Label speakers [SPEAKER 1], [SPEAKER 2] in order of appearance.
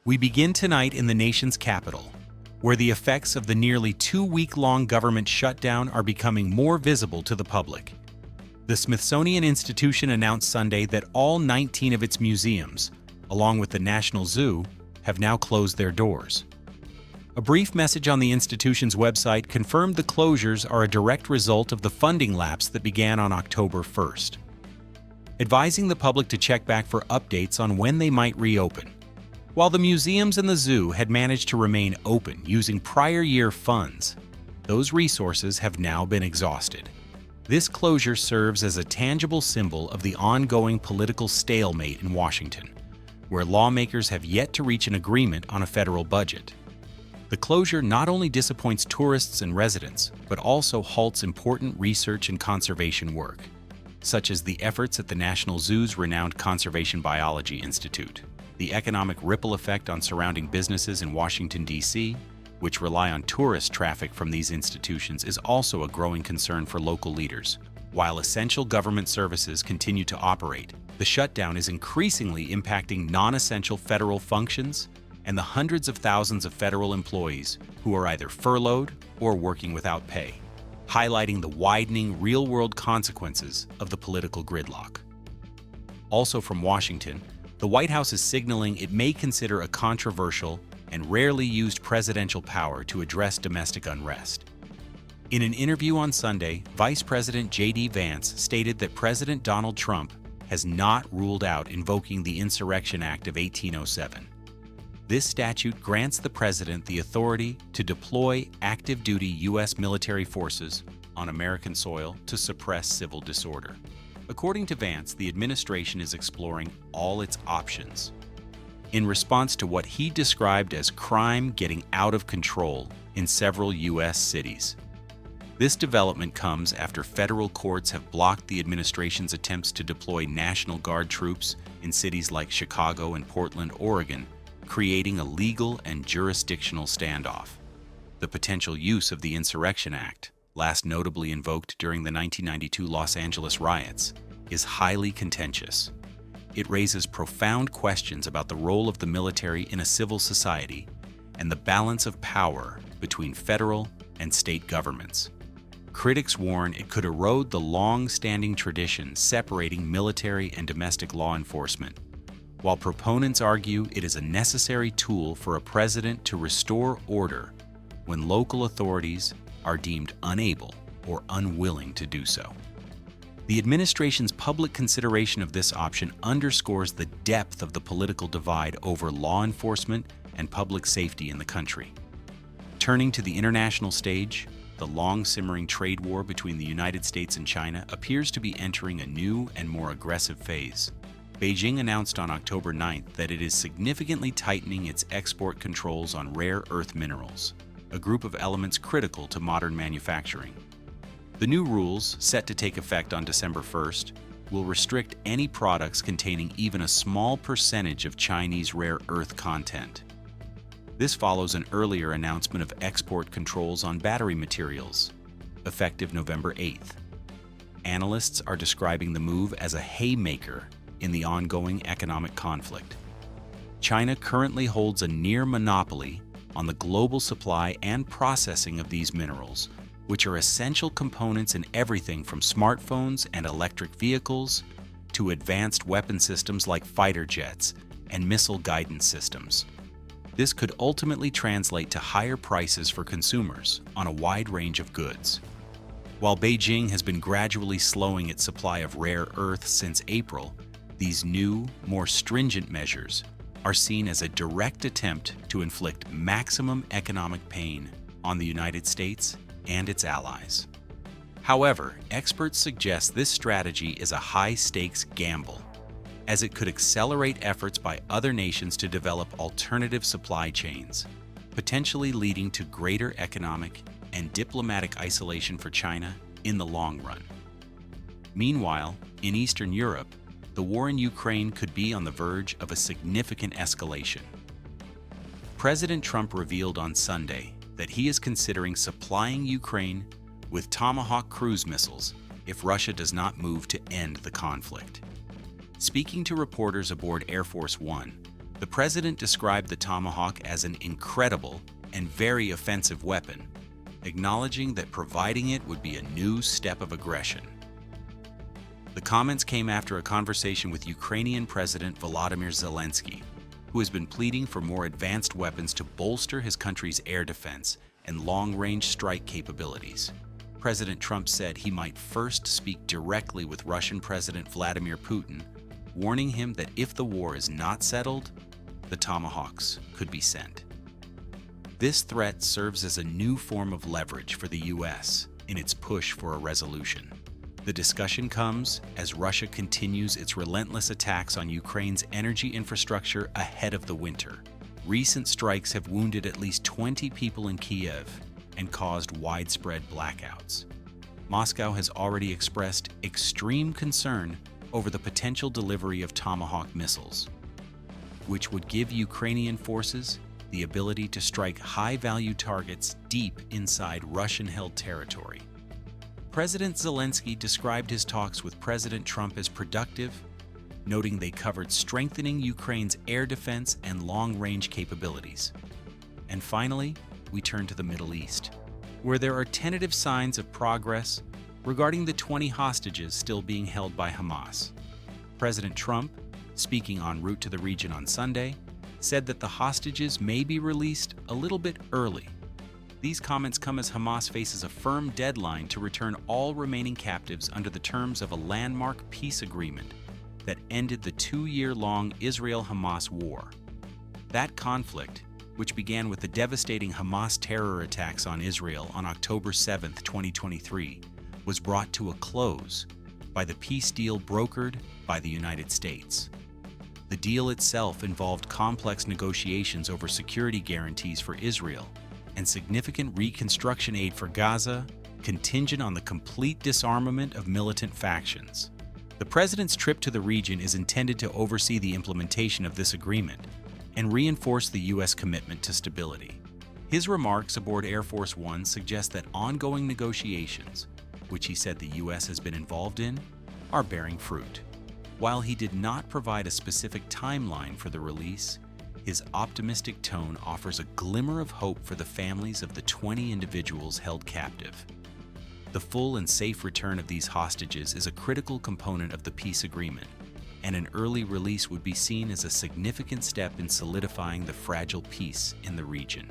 [SPEAKER 1] We begin tonight in the nation's capital, where the effects of the nearly 2-week-long government shutdown are becoming more visible to the public. The Smithsonian Institution announced Sunday that all 19 of its museums, along with the National Zoo, have now closed their doors. A brief message on the institution's website confirmed the closures are a direct result of the funding lapse that began on October 1st, advising the public to check back for updates on when they might reopen. While the museums and the zoo had managed to remain open using prior year funds, those resources have now been exhausted. This closure serves as a tangible symbol of the ongoing political stalemate in Washington, where lawmakers have yet to reach an agreement on a federal budget. The closure not only disappoints tourists and residents, but also halts important research and conservation work, such as the efforts at the National Zoo's renowned Conservation Biology Institute. The economic ripple effect on surrounding businesses in Washington, D.C., which rely on tourist traffic from these institutions, is also a growing concern for local leaders. While essential government services continue to operate, the shutdown is increasingly impacting non-essential federal functions and the hundreds of thousands of federal employees who are either furloughed or working without pay, highlighting the widening real-world consequences of the political gridlock. Also from Washington, the White House is signaling it may consider a controversial and rarely used presidential power to address domestic unrest. In an interview on Sunday, Vice President JD Vance stated that President Donald Trump has not ruled out invoking the Insurrection Act of 1807. This statute grants the president the authority to deploy active-duty U.S. military forces on American soil to suppress civil disorder. According to Vance, the administration is exploring all its options in response to what he described as crime getting out of control in several U.S. cities. This development comes after federal courts have blocked the administration's attempts to deploy National Guard troops in cities like Chicago and Portland, Oregon, creating a legal and jurisdictional standoff. The potential use of the Insurrection Act, last notably invoked during the 1992 Los Angeles riots, is highly contentious. It raises profound questions about the role of the military in a civil society and the balance of power between federal and state governments. Critics warn it could erode the long-standing tradition separating military and domestic law enforcement, while proponents argue it is a necessary tool for a president to restore order when local authorities are deemed unable or unwilling to do so. The administration's public consideration of this option underscores the depth of the political divide over law enforcement and public safety in the country. Turning to the international stage, the long-simmering trade war between the United States and China appears to be entering a new and more aggressive phase. Beijing announced on October 9th that it is significantly tightening its export controls on rare earth minerals, a group of elements critical to modern manufacturing. The new rules, set to take effect on December 1st, will restrict any products containing even a small percentage of Chinese rare earth content. This follows an earlier announcement of export controls on battery materials, effective November 8th. Analysts are describing the move as a haymaker in the ongoing economic conflict. China currently holds a near monopoly on the global supply and processing of these minerals, which are essential components in everything from smartphones and electric vehicles to advanced weapon systems like fighter jets and missile guidance systems. This could ultimately translate to higher prices for consumers on a wide range of goods. While Beijing has been gradually slowing its supply of rare earths since April, these new, more stringent measures are seen as a direct attempt to inflict maximum economic pain on the United States and its allies. However, experts suggest this strategy is a high-stakes gamble, as it could accelerate efforts by other nations to develop alternative supply chains, potentially leading to greater economic and diplomatic isolation for China in the long run. Meanwhile, in Eastern Europe, the war in Ukraine could be on the verge of a significant escalation. President Trump revealed on Sunday that he is considering supplying Ukraine with Tomahawk cruise missiles if Russia does not move to end the conflict. Speaking to reporters aboard Air Force One, The president described the Tomahawk as an incredible and very offensive weapon, acknowledging that providing it would be a new step of aggression. The comments came after a conversation with Ukrainian President Volodymyr Zelensky, who has been pleading for more advanced weapons to bolster his country's air defense and long-range strike capabilities. President Trump said he might first speak directly with Russian President Vladimir Putin, warning him that if the war is not settled, the Tomahawks could be sent. This threat serves as a new form of leverage for the U.S. in its push for a resolution. The discussion comes as Russia continues its relentless attacks on Ukraine's energy infrastructure ahead of the winter. Recent strikes have wounded at least 20 people in Kyiv and caused widespread blackouts. Moscow has already expressed extreme concern over the potential delivery of Tomahawk missiles, which would give Ukrainian forces the ability to strike high-value targets deep inside Russian-held territory. President Zelensky described his talks with President Trump as productive, noting they covered strengthening Ukraine's air defense and long-range capabilities. And finally, we turn to the Middle East, where there are tentative signs of progress regarding the 20 hostages still being held by Hamas. President Trump, speaking en route to the region on Sunday, said that the hostages may be released a little bit early. These comments come as Hamas faces a firm deadline to return all remaining captives under the terms of a landmark peace agreement that ended the 2-year-long Israel-Hamas war. That conflict, which began with the devastating Hamas terror attacks on Israel on October 7, 2023, was brought to a close by the peace deal brokered by the United States. The deal itself involved complex negotiations over security guarantees for Israel and significant reconstruction aid for Gaza, contingent on the complete disarmament of militant factions. The president's trip to the region is intended to oversee the implementation of this agreement and reinforce the U.S. commitment to stability. His remarks aboard Air Force One suggest that ongoing negotiations, which he said the U.S. has been involved in, are bearing fruit. While he did not provide a specific timeline for the release, his optimistic tone offers a glimmer of hope for the families of the 20 individuals held captive. The full and safe return of these hostages is a critical component of the peace agreement, and an early release would be seen as a significant step in solidifying the fragile peace in the region.